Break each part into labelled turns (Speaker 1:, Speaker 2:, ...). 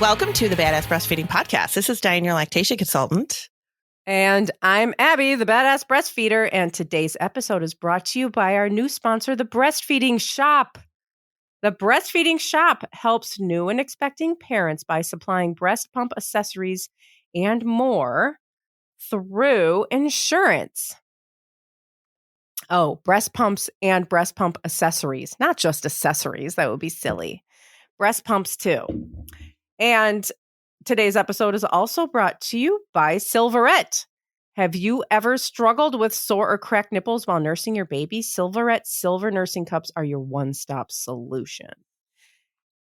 Speaker 1: Welcome to the Badass Breastfeeding Podcast. This is Dianne, your lactation consultant.
Speaker 2: And I'm Abby, the Badass Breastfeeder. And today's episode is brought to you by our new sponsor, the Breastfeeding Shop. The Breastfeeding Shop helps new and expecting parents by supplying breast pump accessories and more through insurance. Oh, breast pumps and breast pump accessories, not just accessories. That would be silly. Breast pumps too. And today's episode is also brought to you by Silverette. Have you ever struggled with sore or cracked nipples while nursing your baby? Silverette Silver Nursing Cups are your one-stop solution.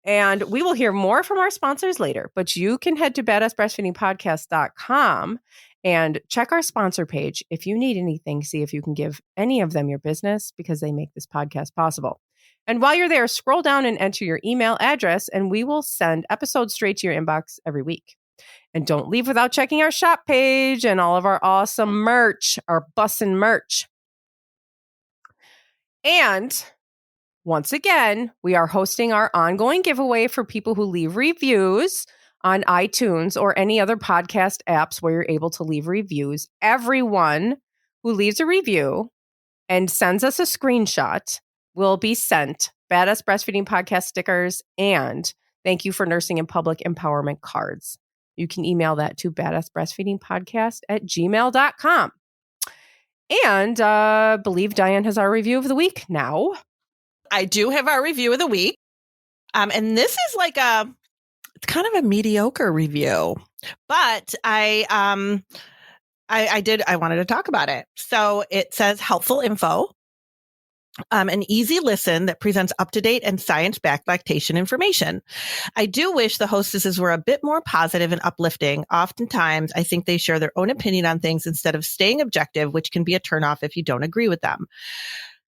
Speaker 2: And we will hear more from our sponsors later, but you can head to badassbreastfeedingpodcast.com and check our sponsor page. If you need anything, see if you can give any of them your business because they make this podcast possible. And while you're there, scroll down and enter your email address, and we will send episodes straight to your inbox every week. And don't leave without checking our shop page and all of our awesome merch, our bussin' merch. And once again, we are hosting our ongoing giveaway for people who leave reviews on iTunes or any other podcast apps where you're able to leave reviews. Everyone who leaves a review and sends us a screenshot will be sent Badass Breastfeeding Podcast stickers and Thank You for Nursing in Public empowerment cards. You can email that to badassbreastfeedingpodcast@gmail.com. And I believe Dianne has our review of the week now.
Speaker 1: I do have our review of the week. And this is like it's kind of a mediocre review, but I wanted to talk about it. So it says helpful info. An easy listen that presents up-to-date and science-backed lactation information. I do wish the hostesses were a bit more positive and uplifting. Oftentimes, I think they share their own opinion on things instead of staying objective, which can be a turnoff if you don't agree with them.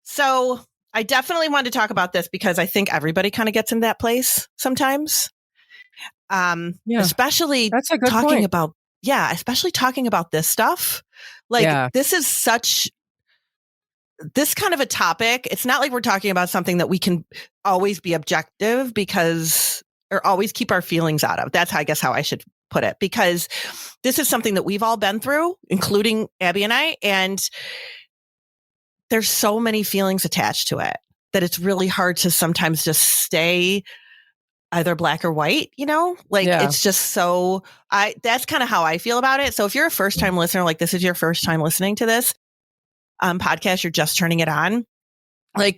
Speaker 1: So I definitely wanted to talk about this because I think everybody kind of gets in that place sometimes. Especially
Speaker 2: that's a good
Speaker 1: talking
Speaker 2: point.
Speaker 1: about, especially talking about this stuff. This is such... this kind of a topic, it's not like we're talking about something that we can always be objective or always keep our feelings out of. That's how I should put it, because this is something that we've all been through, including Abby and I, and there's so many feelings attached to it that it's really hard to sometimes just stay either black or white, It's just so, that's kind of how I feel about it. So if you're a first time listener, like this is your first time listening to this podcast, you're just turning it on. I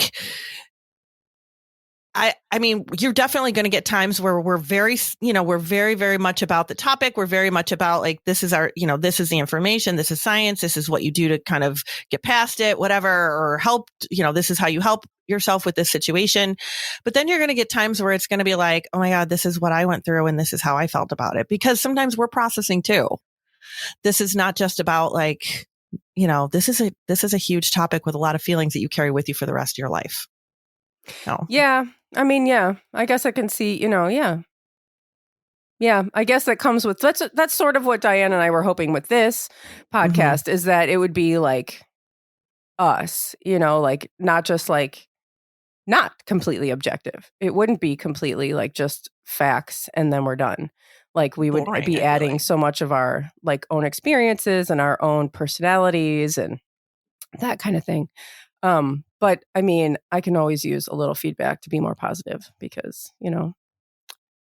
Speaker 1: mean, you're definitely going to get times where we're very, very much about the topic. We're very much about this is our, this is the information. This is science. This is what you do to kind of get past it, whatever, or help, this is how you help yourself with this situation. But then you're going to get times where it's going to be like, oh my God, this is what I went through. And this is how I felt about it. Because sometimes we're processing too. This is not just about this is a huge topic with a lot of feelings that you carry with you for the rest of your life. No.
Speaker 2: Yeah. I mean, I guess I can see, Yeah, I guess that comes with, that's sort of what Dianne and I were hoping with this podcast is that it would be like us, not just not completely objective. It wouldn't be completely just facts and then we're done. We would be adding so much of our own experiences and our own personalities and that kind of thing. But I mean, I can always use a little feedback to be more positive because,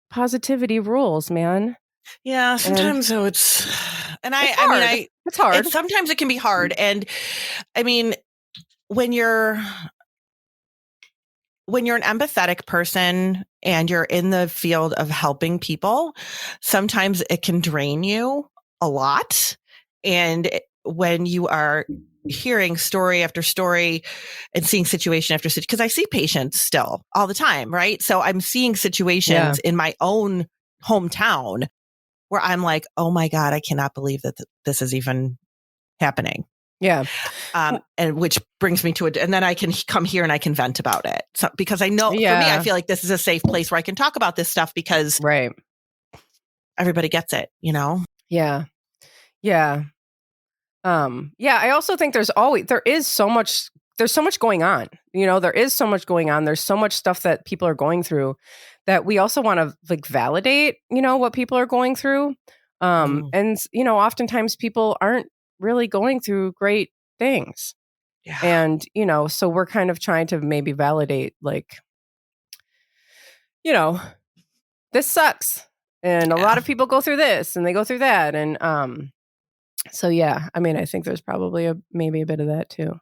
Speaker 2: positivity rules, man.
Speaker 1: Yeah, sometimes it's
Speaker 2: hard.
Speaker 1: Sometimes it can be hard. And I mean, when you're an empathetic person and you're in the field of helping people, sometimes it can drain you a lot. And when you are hearing story after story and seeing situation after situation, because I see patients still all the time, right? So I'm seeing situations in my own hometown where I'm like, oh my God, I cannot believe that this is even happening.
Speaker 2: Yeah.
Speaker 1: And which brings me to it. And then I can come here and I can vent about it. So, because I know for me, I feel like this is a safe place where I can talk about this stuff because everybody gets it, Yeah.
Speaker 2: Yeah. I also think there's so much going on, there is so much going on. There's so much stuff that people are going through that we also want to like validate, what people are going through. And, oftentimes people aren't really going through great things.
Speaker 1: Yeah.
Speaker 2: And, so we're kind of trying to maybe validate like, this sucks. And a lot of people go through this and they go through that. And so, yeah, I mean, I think there's probably maybe a bit of that too.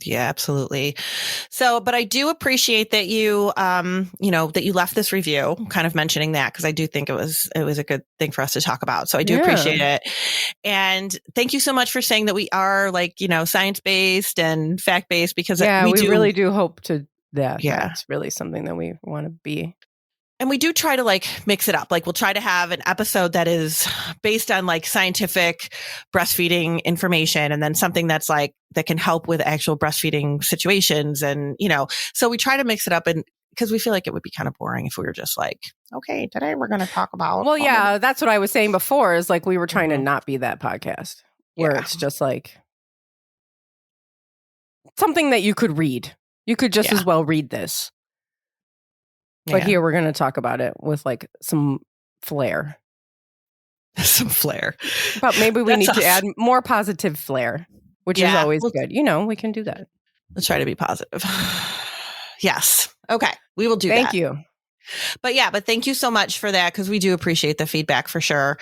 Speaker 1: Yeah, absolutely. So, but I do appreciate that you, that you left this review kind of mentioning that, because I do think it was a good thing for us to talk about. So I do appreciate it. And thank you so much for saying that we are like, science-based and fact-based, because we
Speaker 2: really do hope to that. Yeah. That's really something that we want to be.
Speaker 1: And we do try to like mix it up. Like we'll try to have an episode that is based on like scientific breastfeeding information, and then something that's like that can help with actual breastfeeding situations. And, so we try to mix it up, and because we feel like it would be kind of boring if we were just like, okay, today we're going to talk about.
Speaker 2: Well, yeah, that's what I was saying before, is like we were trying to not be that podcast where it's just like something that you could read. You could just as well read this. But here we're going to talk about it with like some flair.
Speaker 1: Some flair.
Speaker 2: But maybe we need to add more positive flair, which is always good. We can do that.
Speaker 1: Let's try to be positive. Yes. Okay. We will do that.
Speaker 2: Thank you.
Speaker 1: But thank you so much for that, because we do appreciate the feedback for sure.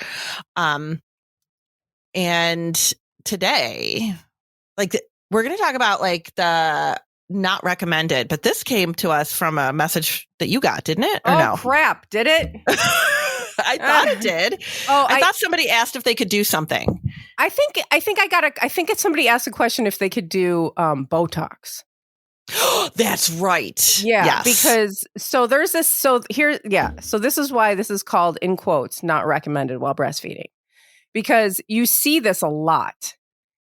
Speaker 1: And today, like we're going to talk about like the not recommended, but this came to us from a message that you got, didn't it? Or no?
Speaker 2: Crap. Did it?
Speaker 1: I thought it did. I thought somebody asked if they could do something.
Speaker 2: I think it's somebody asked a question if they could do Botox.
Speaker 1: That's right.
Speaker 2: Yeah. Yes. Because so this is why this is called, in quotes, not recommended while breastfeeding, because you see this a lot.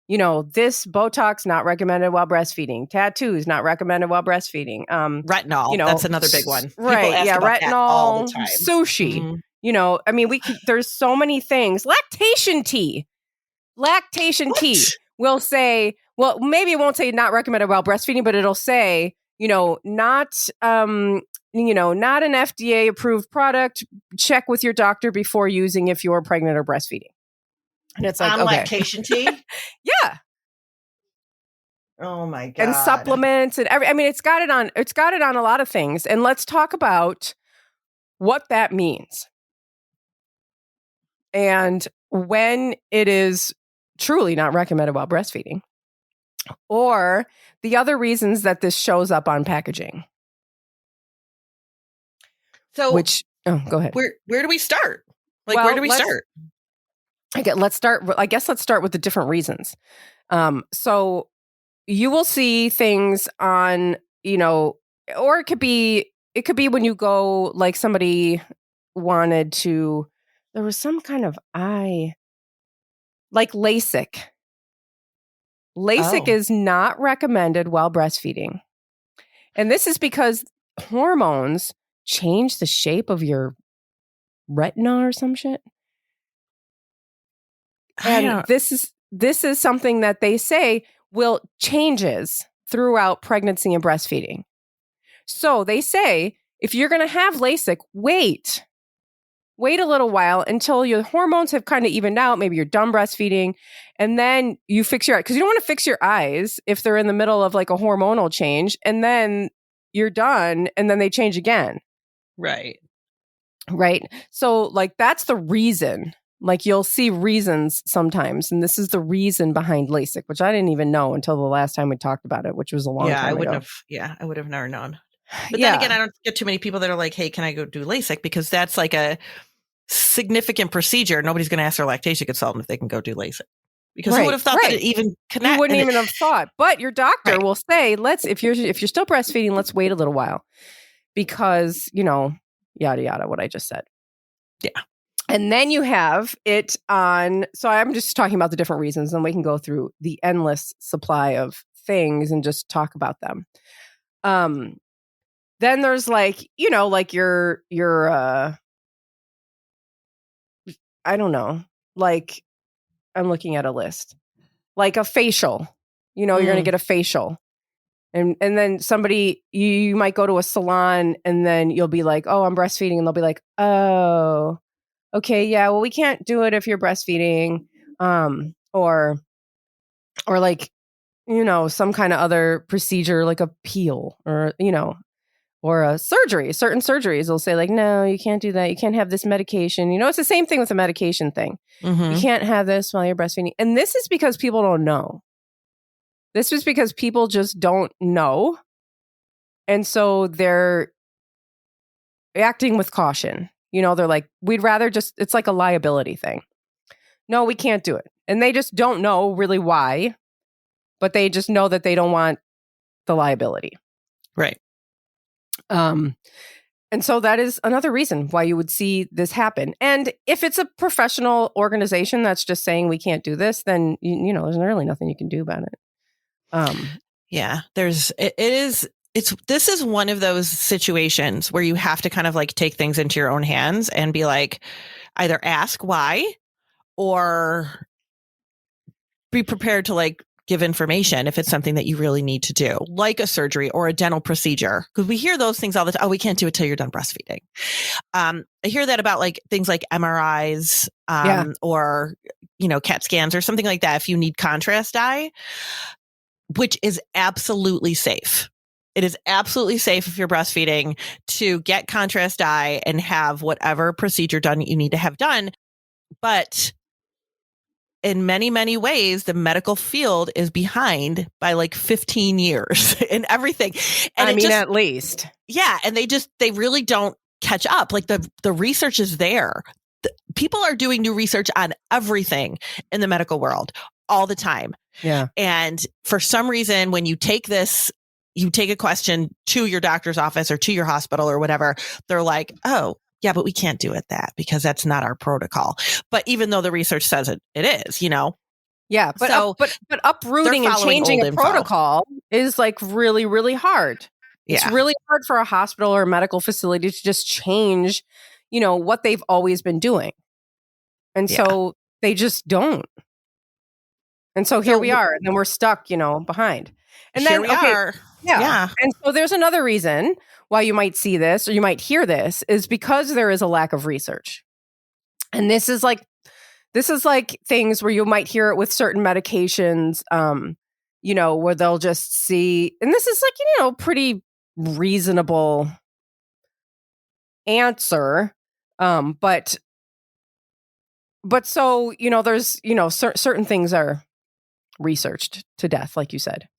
Speaker 2: This Botox not recommended while breastfeeding. Tattoos not recommended while breastfeeding.
Speaker 1: Retinol, that's another big one.
Speaker 2: Right? Yeah, retinol, all the time. Sushi.
Speaker 1: Mm-hmm.
Speaker 2: I mean, there's so many things. Lactation tea. Will say, well, maybe it won't say not recommended while breastfeeding, but it'll say, not an FDA approved product. Check with your doctor before using if you're pregnant or breastfeeding. And it's like,
Speaker 1: lactation tea?
Speaker 2: Yeah.
Speaker 1: Oh my God.
Speaker 2: And supplements and it's got it on a lot of things. And let's talk about what that means. And when it is truly not recommended while breastfeeding, or the other reasons that this shows up on packaging.
Speaker 1: So
Speaker 2: go ahead.
Speaker 1: Where do we start? Where do we start?
Speaker 2: Let's start with the different reasons. So you will see things on, or it could be when you go, like somebody wanted to, there was some kind of eye, like Lasik. Lasik is not recommended while breastfeeding. And this is because hormones change the shape of your retina or some shit. And this is something that they say will changes throughout pregnancy and breastfeeding. So they say, if you're going to have Lasik, wait a little while until your hormones have kind of evened out. Maybe you're done breastfeeding, and then you fix your eyes, because you don't want to fix your eyes if they're in the middle of like a hormonal change, and then you're done and then they change again.
Speaker 1: Right.
Speaker 2: So like that's the reason. Like you'll see reasons sometimes, and this is the reason behind Lasik, which I didn't even know until the last time we talked about it, which was a long time ago.
Speaker 1: I would have never known. But then again, I don't get too many people that are like, hey, can I go do Lasik? Because that's like a significant procedure. Nobody's going to ask their lactation consultant if they can go do Lasik. Because who would have thought that it even connected?
Speaker 2: You wouldn't even have thought. But your doctor will say, if you're still breastfeeding, let's wait a little while. Because, yada, yada, what I just said.
Speaker 1: Yeah.
Speaker 2: And then you have it on, so I'm just talking about the different reasons, and we can go through the endless supply of things and just talk about them. Then there's like your I don't know, like I'm looking at a list, like a facial, you're going to get a facial. And then somebody, you might go to a salon and then you'll be like, oh, I'm breastfeeding. And they'll be like, oh, okay, yeah, well, we can't do it if you're breastfeeding. Or like, some kind of other procedure like a peel or, or a surgery. Certain surgeries will say like, no, you can't do that. You can't have this medication. It's the same thing with the medication thing.
Speaker 1: Mm-hmm.
Speaker 2: You can't have this while you're breastfeeding. And this is because people don't know. This is because people just don't know. And so they're acting with caution. They're like, we'd rather it's like a liability thing. No, we can't do it. And they just don't know really why, but they just know that they don't want the liability.
Speaker 1: Right.
Speaker 2: And so that is another reason why you would see this happen. And if it's a professional organization that's just saying we can't do this, then, there's really nothing you can do about it.
Speaker 1: Yeah, this is one of those situations where you have to kind of like take things into your own hands and be like, either ask why or be prepared to like give information if it's something that you really need to do, like a surgery or a dental procedure. Because we hear those things all the time. Oh, we can't do it till you're done breastfeeding. I hear that about like things like MRIs or, CAT scans or something like that. If you need contrast dye, which is absolutely safe. It is absolutely safe if you're breastfeeding to get contrast dye and have whatever procedure done you need to have done. But in many, many ways, the medical field is behind by like 15 years in everything. And
Speaker 2: at least.
Speaker 1: Yeah. And they really don't catch up. Like the research is there. People are doing new research on everything in the medical world all the time.
Speaker 2: Yeah.
Speaker 1: And for some reason, when you take a question to your doctor's office or to your hospital or whatever, they're like, oh, yeah, but we can't do it because that's our protocol. But even though the research says it is,
Speaker 2: Yeah. But,
Speaker 1: so
Speaker 2: but uprooting and changing a protocol is like really, really hard. Yeah. It's really hard for a hospital or a medical facility to just change, what they've always been doing. And so they just don't. And so here we are, and then we're stuck, behind. And then
Speaker 1: we are.
Speaker 2: Yeah. And so there's another reason why you might see this or you might hear this is because there is a lack of research. And this is like things where you might hear it with certain medications, where they'll just see, and this is like, pretty reasonable answer. But so, there's, certain things are researched to death, like you said.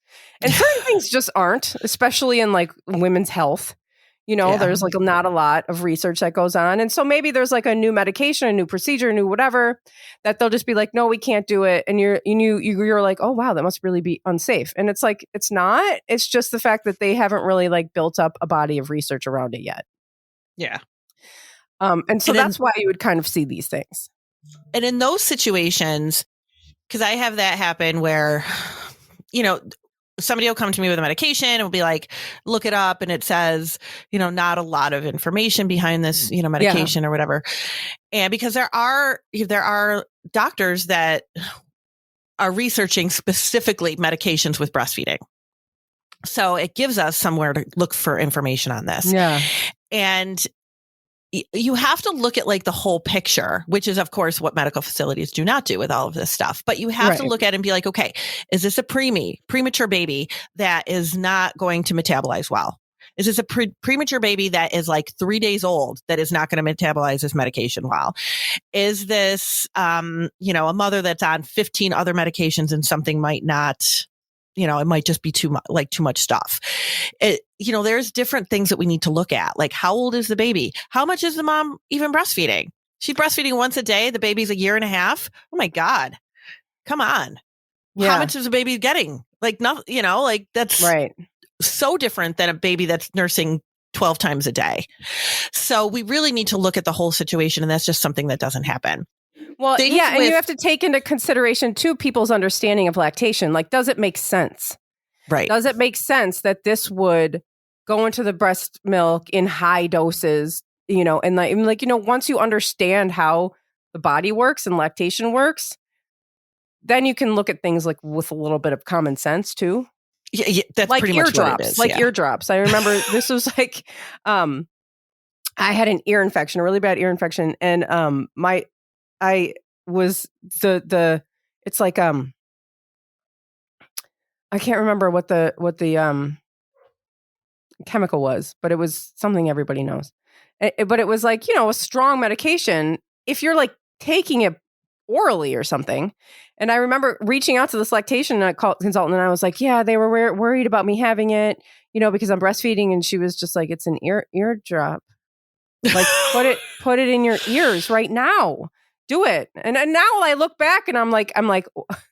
Speaker 2: And certain things just aren't, especially in like women's health. There's like not a lot of research that goes on. And so maybe there's like a new medication, a new procedure, a new whatever, that they'll just be like, no, we can't do it. And you're like, oh, wow, that must really be unsafe. And it's like, it's not. It's just the fact that they haven't really like built up a body of research around it yet.
Speaker 1: Yeah.
Speaker 2: And so that's why you would kind of see these things.
Speaker 1: And in those situations, because I have that happen where, somebody will come to me with a medication and will be like, look it up. And it says, not a lot of information behind this, medication or whatever. And because there are doctors that are researching specifically medications with breastfeeding. So it gives us somewhere to look for information on this.
Speaker 2: Yeah.
Speaker 1: And you have to look at like the whole picture, which is of course what medical facilities do not do with all of this stuff. But you have to look at it and be like, okay, is this a premature baby that is not going to metabolize well? Is this a premature baby that is like 3 days old that is not going to metabolize this medication well? Is this, a mother that's on 15 other medications and something might not, it might just be too much stuff. There's different things that we need to look at. Like, how old is the baby? How much is the mom even breastfeeding? She's breastfeeding once a day. The baby's 1.5 years. Oh my God. Come on. Yeah. How much is the baby getting? Like, nothing, that's
Speaker 2: right.
Speaker 1: So different than a baby that's nursing 12 times a day. So we really need to look at the whole situation. And that's just something that doesn't happen.
Speaker 2: Well, and you have to take into consideration too people's understanding of lactation. Like, does it make sense?
Speaker 1: Right.
Speaker 2: Does it make sense that this would go into the breast milk in high doses, and once you understand how the body works and lactation works, then you can look at things like with a little bit of common sense too.
Speaker 1: Yeah, that's
Speaker 2: like
Speaker 1: pretty much what it is.
Speaker 2: Like eardrops. I remember this was like, I had an ear infection, a really bad ear infection. And I was it's like, I can't remember what the chemical was, but it was something everybody knows. But it was like, a strong medication if you're like taking it orally or something. And I remember reaching out to this lactation consultant, and I was like, yeah, they were worried about me having it, because I'm breastfeeding. And she was just like, it's an eardrop. Like, put it in your ears right now. Do it. And now I look back and I'm like,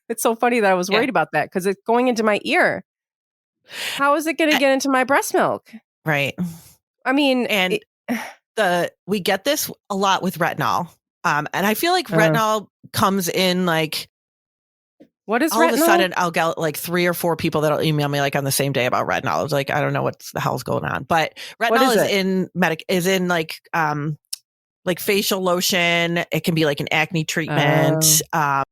Speaker 2: it's so funny that I was worried about that because it's going into my ear. How is it going to get into my breast milk?
Speaker 1: Right.
Speaker 2: I mean,
Speaker 1: and we get this a lot with retinol. And I feel like retinol comes in like,
Speaker 2: what is
Speaker 1: all
Speaker 2: retinol?
Speaker 1: of a sudden I'll get like 3 or 4 people that'll email me like on the same day about retinol. I was like, I don't know what the hell's going on, but retinol is in like facial lotion. It can be like an acne treatment. And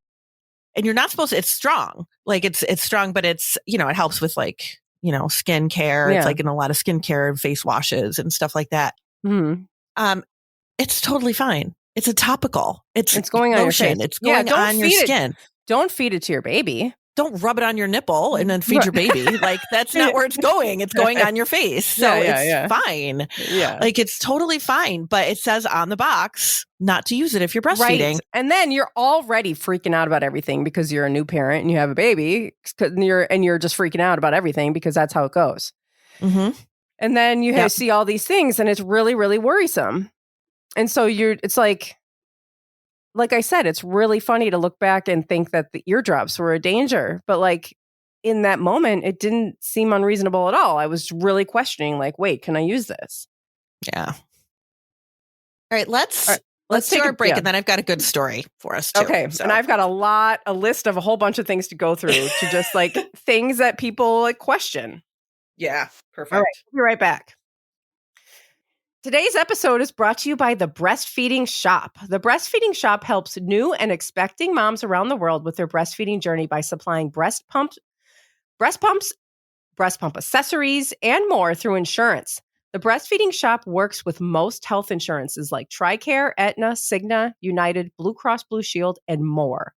Speaker 1: you're not supposed to, it's strong. Like it's strong, but it's, it helps with like, skin care. Yeah. It's like in a lot of skincare and face washes and stuff like that. Mm-hmm. It's totally fine. It's a topical. It's going lotion. On your face. It's going on your skin.
Speaker 2: Don't feed it to your baby.
Speaker 1: Don't rub it on your nipple and then feed your baby. Like that's not where it's going. It's going on your face. So it's fine. Yeah. Like it's totally fine. But it says on the box not to use it if you're breastfeeding.
Speaker 2: Right. And then you're already freaking out about everything because you're a new parent and you have a baby and you're just freaking out about everything because that's how it goes. Mm-hmm. And then you see all these things and it's really, really worrisome. And so it's like I said, it's really funny to look back and think that the eardrops were a danger. But like in that moment, it didn't seem unreasonable at all. I was really questioning like, wait, can I use this?
Speaker 1: Yeah. All right. Let's take a break. And then I've got a good story for us too.
Speaker 2: Okay. So. And I've got a list of a whole bunch of things to go through to just like things that people like question.
Speaker 1: Yeah. Perfect.
Speaker 2: All right. We'll be right back. Today's episode is brought to you by the Breastfeeding Shop. The Breastfeeding Shop helps new and expecting moms around the world with their breastfeeding journey by supplying breast pumps, breast pump accessories, and more through insurance. The Breastfeeding Shop works with most health insurances like TRICARE, Aetna, Cigna, United, Blue Cross Blue Shield, and more.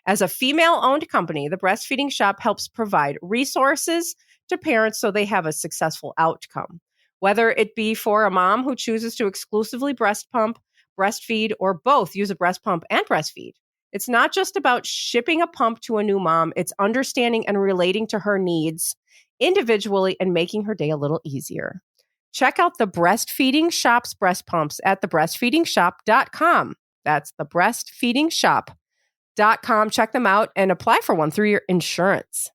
Speaker 2: As a female-owned company, the Breastfeeding Shop helps provide resources to parents so they have a successful outcome. Whether it be for a mom who chooses to exclusively breast pump, breastfeed, or both use a breast pump and breastfeed. It's not just about shipping a pump to a new mom. It's understanding and relating to her needs individually and making her day a little easier. Check out the Breastfeeding Shop's breast pumps at thebreastfeedingshop.com. That's thebreastfeedingshop.com. Check them out and apply for one through your insurance.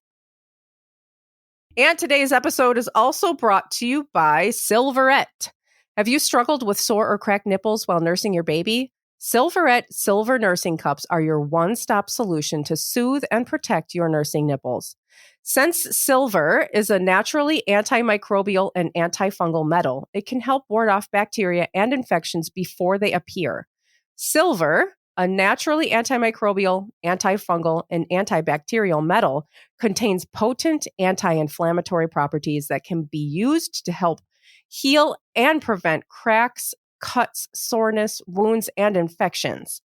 Speaker 2: And today's episode is also brought to you by Silverette. Have you struggled with sore or cracked nipples while nursing your baby? Silverette Silver Nursing Cups are your one-stop solution to soothe and protect your nursing nipples. Since silver is a naturally antimicrobial and antifungal metal, it can help ward off bacteria and infections before they appear. Silver, a naturally antimicrobial, antifungal, and antibacterial metal, contains potent anti-inflammatory properties that can be used to help heal and prevent cracks, cuts, soreness, wounds, and infections.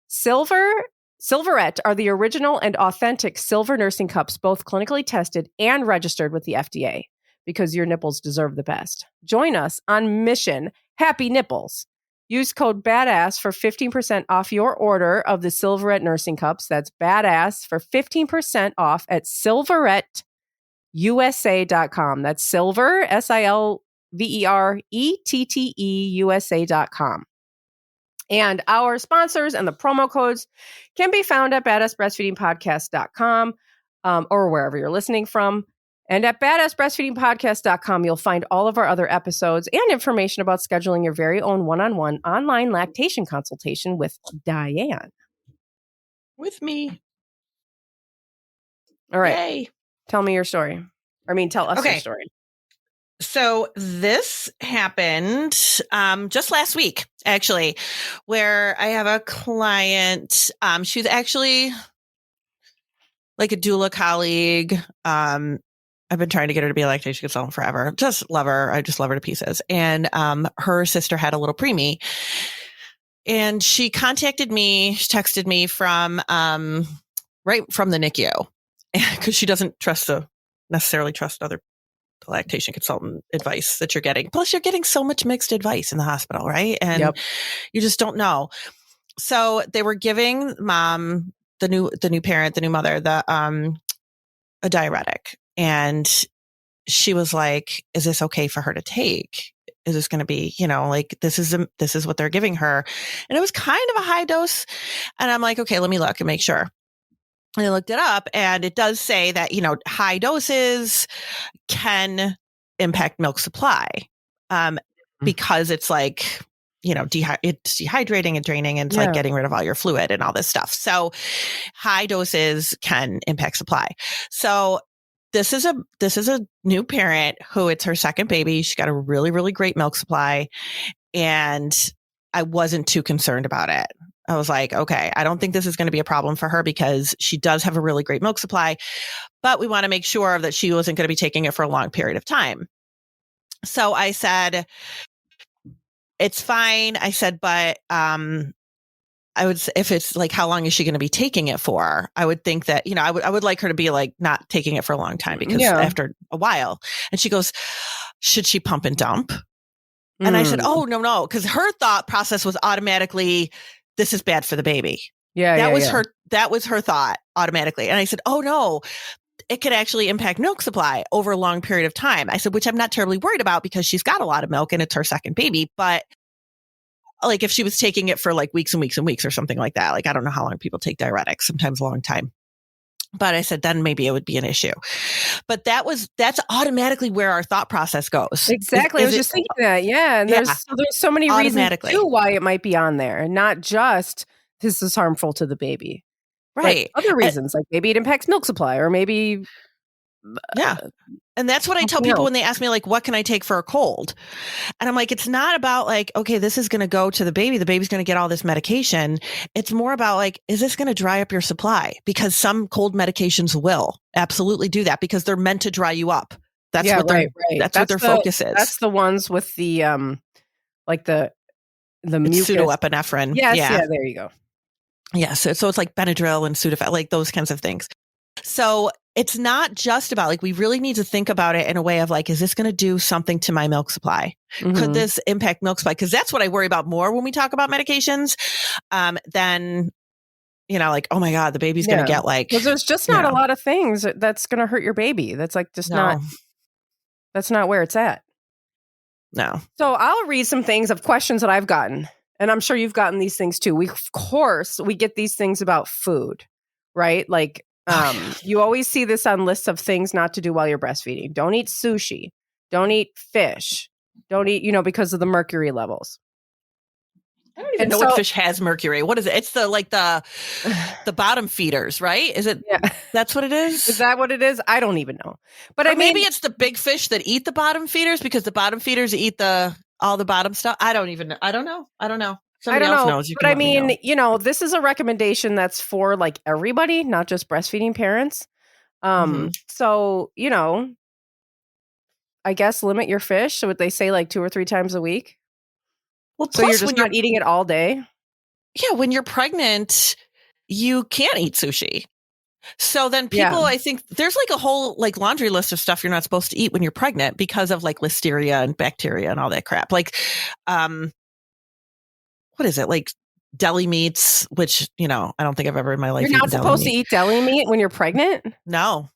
Speaker 2: Silverette are the original and authentic silver nursing cups, both clinically tested and registered with the FDA, because your nipples deserve the best. Join us on Mission Happy Nipples. Use code BADASS for 15% off your order of the Silverette nursing cups. That's BADASS for 15% off at silveretteusa.com. That's silver, SILVERETTE, USA.com. And our sponsors and the promo codes can be found at badassbreastfeedingpodcast.com or wherever you're listening from. And at badassbreastfeedingpodcast.com, you'll find all of our other episodes and information about scheduling your very own one-on-one online lactation consultation with Dianne.
Speaker 1: With me.
Speaker 2: All right.
Speaker 1: Yay.
Speaker 2: Tell me your story. Tell us your story.
Speaker 1: So this happened just last week, actually, where I have a client. She's actually like a doula colleague. I've been trying to get her to be a lactation consultant forever. Just love her. I just love her to pieces. And her sister had a little preemie. And she contacted me, she texted me from right from the NICU because she doesn't necessarily trust other lactation consultant advice that you're getting. Plus, you're getting so much mixed advice in the hospital, right? And you just don't know. So they were giving mom, the new parent, the new mother, a diuretic, and she was like, "Is this okay for her to take? Is this going to be, like this is what they're giving her?" And it was kind of a high dose. And I'm like, okay, let me look and make sure. And I looked it up, and it does say that, high doses can impact milk supply, because it's like, it's dehydrating and draining, and it's like getting rid of all your fluid and all this stuff. So high doses can impact supply. So this is a new parent who it's her second baby. She got a really, really great milk supply, and I wasn't too concerned about it. I was like, okay, I don't think this is going to be a problem for her because she does have a really great milk supply, but we want to make sure that she wasn't going to be taking it for a long period of time. So I said, it's fine. I said, but I would say if it's like, how long is she going to be taking it for? I would think that, I would like her to be like not taking it for a long time because after a while. And she goes, should she pump and dump? And I said, oh, no, because her thought process was automatically, this is bad for the baby. That was her thought automatically. And I said, oh no, it could actually impact milk supply over a long period of time. I said, which I'm not terribly worried about because she's got a lot of milk and it's her second baby. But like if she was taking it for like weeks and weeks and weeks or something like that, like I don't know how long people take diuretics, sometimes a long time. But I said, then maybe it would be an issue. But that's automatically where our thought process goes.
Speaker 2: Exactly. I was just thinking that. Yeah. And there's so many reasons too why it might be on there. Not just this is harmful to the baby.
Speaker 1: Right.
Speaker 2: Other reasons, like maybe it impacts milk supply or maybe.
Speaker 1: And that's what I tell people when they ask me, like, what can I take for a cold? And I'm like, it's not about like, okay, this is going to go to the baby. The baby's going to get all this medication. It's more about like, is this going to dry up your supply? Because some cold medications will absolutely do that because they're meant to dry you up. That's what that's what their focus is.
Speaker 2: That's the ones with the like the mucus.
Speaker 1: Pseudoepinephrine.
Speaker 2: Yes, yeah, there you go.
Speaker 1: Yeah, so it's like Benadryl and Sudafed, like those kinds of things. So it's not just about like, we really need to think about it in a way of like, is this going to do something to my milk supply? Could this impact milk supply? Because that's what I worry about more when we talk about medications than, like, oh my God, the baby's going to get like.
Speaker 2: Because there's just not a lot of things that's going to hurt your baby. That's like just that's not where it's at.
Speaker 1: No.
Speaker 2: So I'll read some things of questions that I've gotten. And I'm sure you've gotten these things too. We get these things about food, right? Like, you always see this on lists of things not to do while you're breastfeeding. Don't eat sushi. Don't eat fish. Don't eat, because of the mercury levels.
Speaker 1: I don't even know what fish has mercury. What is it? It's the bottom feeders, right? Is it? Yeah. That's what it is?
Speaker 2: Is that what it is? I don't even know. But
Speaker 1: maybe it's the big fish that eat the bottom feeders because the bottom feeders eat all the bottom stuff. I don't know. I don't know. Somebody else knows.
Speaker 2: But I mean, this is a recommendation that's for like everybody, not just breastfeeding parents. So, I guess limit your fish. So would they say like 2 or 3 times a week? Well, so you're just not eating it all day?
Speaker 1: Yeah. When you're pregnant, you can't eat sushi. So then people, I think there's like a whole like laundry list of stuff you're not supposed to eat when you're pregnant because of like listeria and bacteria and all that crap. Like, what is it? Like deli meats, which, I don't think I've ever in my life.
Speaker 2: You're not supposed to eat deli meat when you're pregnant?
Speaker 1: No,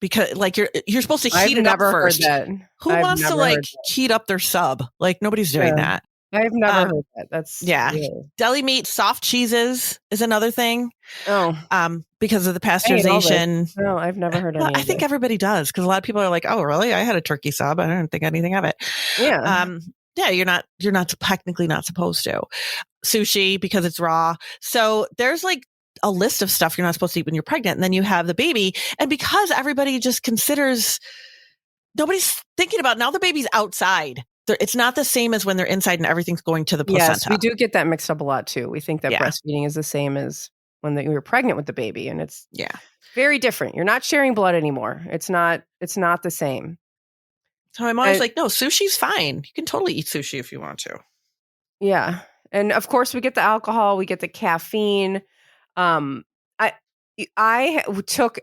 Speaker 1: because like you're supposed to heat it up first. Who wants to like heat up their sub? Like nobody's doing that.
Speaker 2: I've never heard that. That's
Speaker 1: weird. Deli meat, soft cheeses is another thing. Because of the pasteurization.
Speaker 2: No, I've never heard of it.
Speaker 1: I think everybody does because a lot of people are like, oh, really? I had a turkey sub. I don't think anything of it.
Speaker 2: Yeah.
Speaker 1: You're not technically not supposed to. Sushi because it's raw. So there's like a list of stuff you're not supposed to eat when you're pregnant. And then you have the baby. And because everybody just considers, nobody's thinking about now the baby's outside. It's not the same as when they're inside and everything's going to the placenta.
Speaker 2: Yes, we do get that mixed up a lot too. We think that breastfeeding is the same as when you were pregnant with the baby. And it's very different. You're not sharing blood anymore. It's not the same.
Speaker 1: So I'm always like, no, sushi's fine. You can totally eat sushi if you want to.
Speaker 2: Yeah. And of course we get the alcohol, we get the caffeine. I took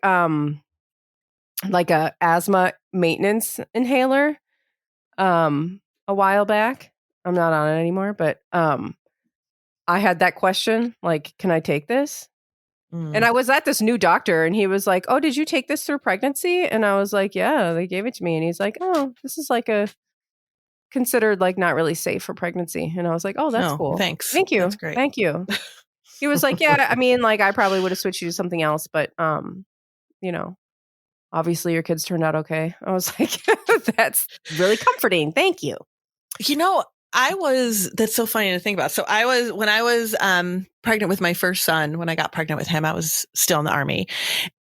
Speaker 2: like a asthma maintenance inhaler a while back. I'm not on it anymore, but I had that question, like, can I take this? And I was at this new doctor and he was like, oh, did you take this through pregnancy? And I was like, yeah, they gave it to me. And he's like, oh, this is like considered like not really safe for pregnancy. And I was like, oh, that's cool.
Speaker 1: Thanks.
Speaker 2: Thank you.
Speaker 1: That's great.
Speaker 2: Thank you. He was like, yeah, I mean, like I probably would have switched you to something else, but you know, obviously your kids turned out okay. I was like, that's really comforting. Thank you.
Speaker 1: You know, that's so funny to think about. So when I was pregnant with my first son, when I got pregnant with him, I was still in the Army.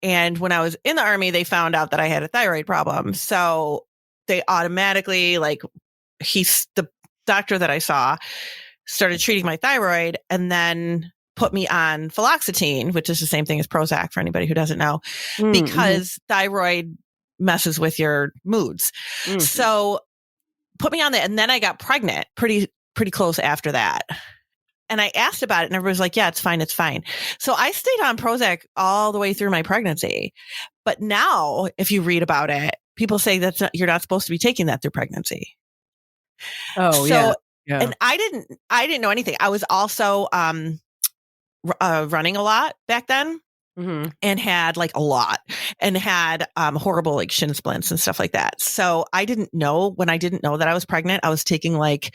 Speaker 1: And when I was in the Army, they found out that I had a thyroid problem. So they automatically, like, the doctor that I saw started treating my thyroid and then put me on fluoxetine, which is the same thing as Prozac for anybody who doesn't know, because thyroid messes with your moods. Mm-hmm. So put me on that. And then I got pregnant pretty close after that. And I asked about it and everybody's like, yeah, it's fine. It's fine. So I stayed on Prozac all the way through my pregnancy. But now if you read about it, people say you're not supposed to be taking that through pregnancy.
Speaker 2: Oh, so,
Speaker 1: yeah. And I didn't know anything. I was also running a lot back then. Mm-hmm. And had like a lot and had horrible like shin splints and stuff like that. So I didn't know when I didn't know that I was pregnant, I was taking like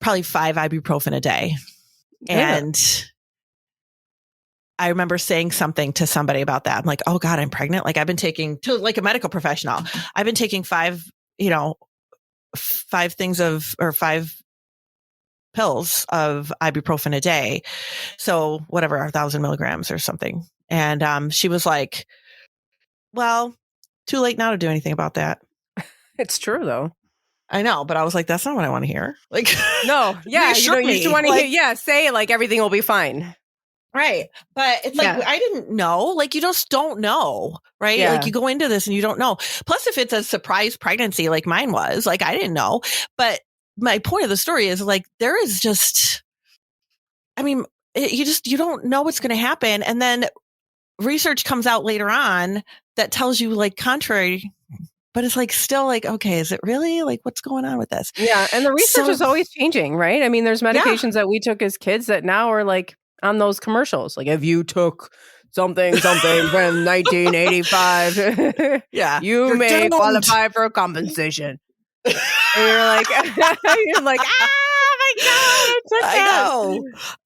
Speaker 1: probably 5 ibuprofen a day. Yeah. And I remember saying something to somebody about that. I'm like, oh God, I'm pregnant. Like I've been taking to like a medical professional. I've been taking 5 pills of ibuprofen a day. So whatever, 1,000 milligrams or something. And she was like, well, too late now to do anything about that.
Speaker 2: It's true, though.
Speaker 1: I know, but I was like, that's not what I want to hear. Like,
Speaker 2: no, yeah, you just want to hear, say like everything will be fine.
Speaker 1: Right. But it's like, I didn't know, like, you just don't know, right?
Speaker 2: Yeah.
Speaker 1: Like you go into this and you don't know. Plus, if it's a surprise pregnancy, like mine was, like, I didn't know. But my point of the story is like, there is just, I mean, you don't know what's going to happen. And then research comes out later on that tells you like contrary, but it's like still like, okay, is it really like what's going on with this?
Speaker 2: Yeah. And the research is always changing, right? I mean, there's medications that we took as kids that now are like on those commercials. Like if you took something from 1985, you may qualify for compensation. And you're like,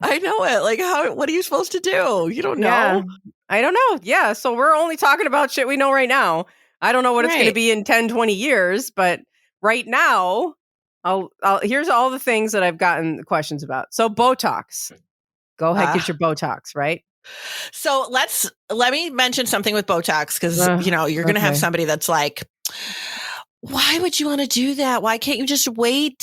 Speaker 1: I know it. Like, what are you supposed to do? You don't know.
Speaker 2: Yeah. I don't know. Yeah. So we're only talking about shit we know right now. I don't know what it's going to be in 10, 20 years, but right now, here's all the things that I've gotten questions about. So Botox, go ahead, get your Botox, right?
Speaker 1: So let me mention something with Botox because, you're going to have somebody that's like, why would you want to do that? Why can't you just wait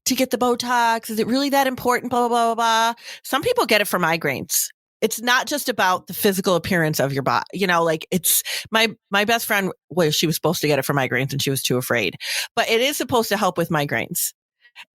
Speaker 1: to get the Botox? Is it really that important? Blah, blah, blah, blah. Some people get it for migraines. It's not just about the physical appearance of your body. Like it's my best friend, she was supposed to get it for migraines and she was too afraid, but it is supposed to help with migraines.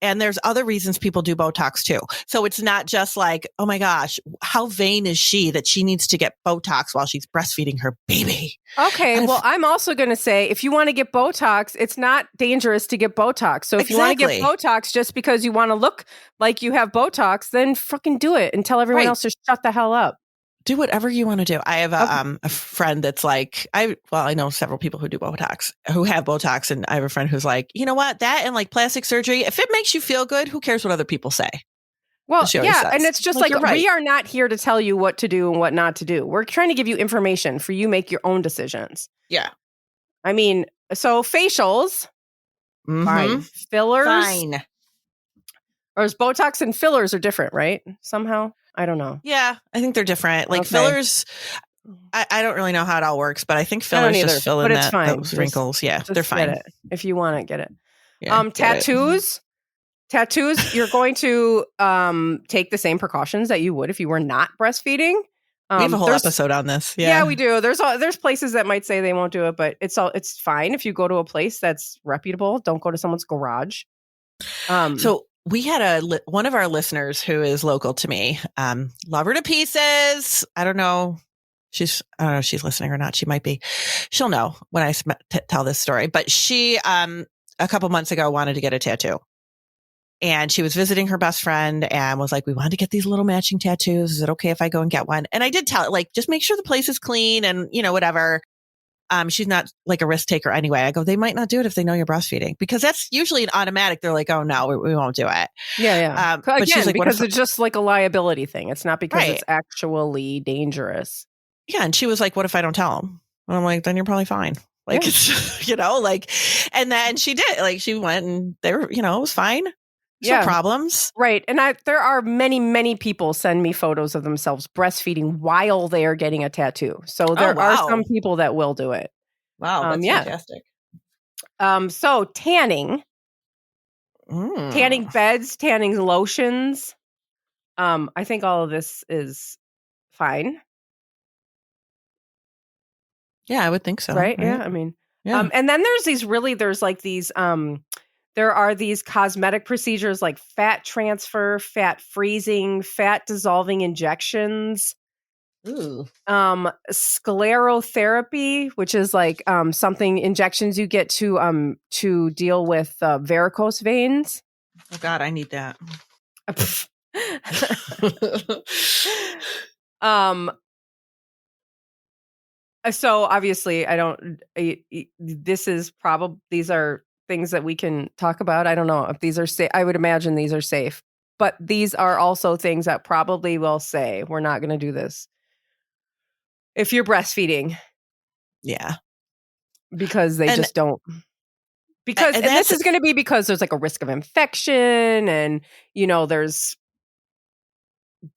Speaker 1: And there's other reasons people do Botox too. So it's not just like, oh my gosh, how vain is she that she needs to get Botox while she's breastfeeding her baby?
Speaker 2: Okay. Well, I'm also going to say, if you want to get Botox, it's not dangerous to get Botox. So if you want to get Botox just because you want to look like you have Botox, then fucking do it and tell everyone else to shut the hell up.
Speaker 1: Do whatever you want to do. I have a friend that's like, I know several people who do Botox, who have Botox. And I have a friend who's like, you know what, that and like plastic surgery, if it makes you feel good, who cares what other people say?
Speaker 2: Well, yeah. And it's just like we are not here to tell you what to do and what not to do. We're trying to give you information for you make your own decisions.
Speaker 1: Yeah.
Speaker 2: I mean, so facials, fine. Fillers.
Speaker 1: Fine.
Speaker 2: Or is Botox and fillers are different, right? Somehow. I don't know.
Speaker 1: Yeah, I think they're different. Like fillers, I don't really know how it all works, but I think fillers just fill in those wrinkles. Yeah, they're fine.
Speaker 2: If you want it, get it. Yeah, tattoos. Tattoos, you're going to take the same precautions that you would if you were not breastfeeding.
Speaker 1: We have a whole episode on this.
Speaker 2: Yeah, we do. There's places that might say they won't do it, but it's fine if you go to a place that's reputable. Don't go to someone's garage.
Speaker 1: So we had one of our listeners who is local to me. Love her to pieces. I don't know if she's listening or not. She might be. She'll know when I tell this story. But she, a couple months ago, wanted to get a tattoo. And she was visiting her best friend and was like, we wanted to get these little matching tattoos. Is it okay if I go and get one? And I did tell it, like, just make sure the place is clean and, whatever. She's not like a risk taker anyway. I go, they might not do it if they know you're breastfeeding, because that's usually an automatic. They're like, oh no, we won't do it.
Speaker 2: Yeah. But
Speaker 1: again,
Speaker 2: she's like, because it's just like a liability thing. It's not because
Speaker 1: Right.
Speaker 2: it's actually dangerous.
Speaker 1: Yeah. And she was like, what if I don't tell them? And I'm like, then you're probably fine. Like, and then she did, like, she went and they were, it was fine. No problems.
Speaker 2: Right. And there are many, many people send me photos of themselves breastfeeding while they are getting a tattoo. So there are some people that will do it.
Speaker 1: Wow. That's fantastic.
Speaker 2: So tanning, tanning beds, tanning lotions. I think all of this is fine.
Speaker 1: Yeah, I would think so.
Speaker 2: Right? Yeah. I mean, and then there are these cosmetic procedures like fat transfer, fat freezing, fat dissolving injections.
Speaker 1: Ooh.
Speaker 2: Sclerotherapy, which is like injections you get to deal with varicose veins.
Speaker 1: Oh God, I need that.
Speaker 2: So obviously these are things that we can talk about. I don't know if these are safe. I would imagine these are safe, but these are also things that probably will say, we're not going to do this if you're breastfeeding.
Speaker 1: Yeah.
Speaker 2: Because they just don't. Because and this is going to be because there's like a risk of infection and, there's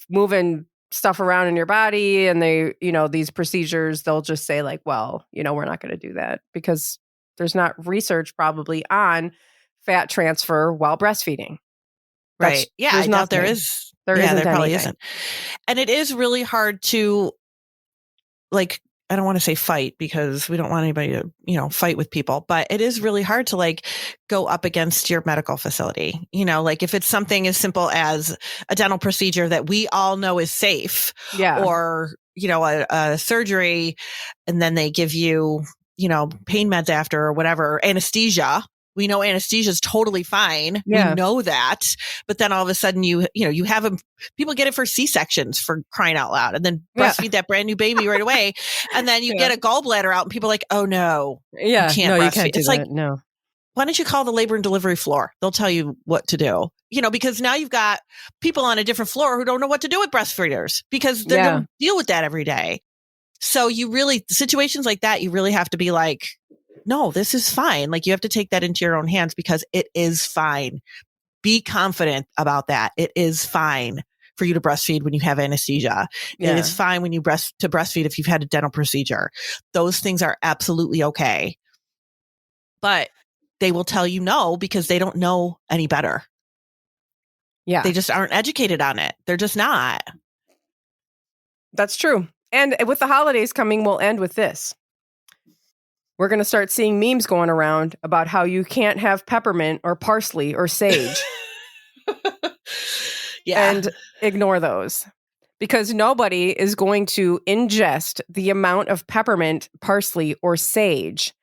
Speaker 2: moving stuff around in your body and they, these procedures, they'll just say like, well, we're not going to do that because there's not research probably on fat transfer while breastfeeding.
Speaker 1: Right. Yeah. I doubt there is. There probably isn't. And it is really hard to, like, I don't want to say fight because we don't want anybody to, fight with people, but it is really hard to like go up against your medical facility. Like if it's something as simple as a dental procedure that we all know is safe, or, a surgery, and then they give you, pain meds after or whatever, anesthesia. We know anesthesia is totally fine. Yeah. We know that. But then all of a sudden you have them, people get it for C-sections, for crying out loud, and then breastfeed that brand new baby right away. And then you get a gallbladder out and people are like, oh no, you can't breastfeed. You can't do it's that. Like, no. Why don't you call the labor and delivery floor? They'll tell you what to do, because now you've got people on a different floor who don't know what to do with breastfeeders because they don't deal with that every day. So situations like that, you really have to be like, no, this is fine. Like you have to take that into your own hands because it is fine. Be confident about that. It is fine for you to breastfeed when you have anesthesia. Yeah. It is fine when you breastfeed if you've had a dental procedure. Those things are absolutely okay. But they will tell you no because they don't know any better. Yeah. They just aren't educated on it. They're just not.
Speaker 2: That's true. And with the holidays coming, we'll end with this. We're going to start seeing memes going around about how you can't have peppermint or parsley or sage. And ignore those because nobody is going to ingest the amount of peppermint, parsley, or sage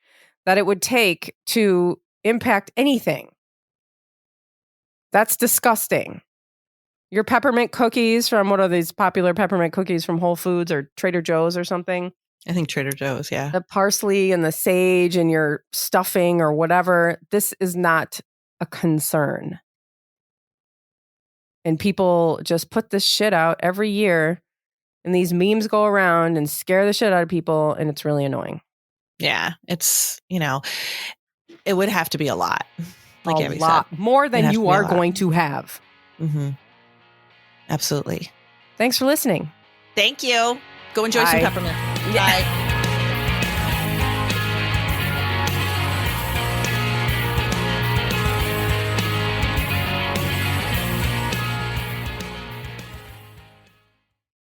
Speaker 2: that it would take to impact anything. That's disgusting. Your peppermint cookies from, what are these popular peppermint cookies from Whole Foods or Trader Joe's or something?
Speaker 1: I think Trader Joe's, yeah.
Speaker 2: The parsley and the sage and your stuffing or whatever, this is not a concern. And people just put this shit out every year and these memes go around and scare the shit out of people and it's really annoying.
Speaker 1: Yeah, it's, it would have to be a lot. Like
Speaker 2: a lot. More than you are going to have.
Speaker 1: Mm-hmm. Absolutely.
Speaker 2: Thanks for listening.
Speaker 1: Thank you. Go enjoy some peppermint. Bye.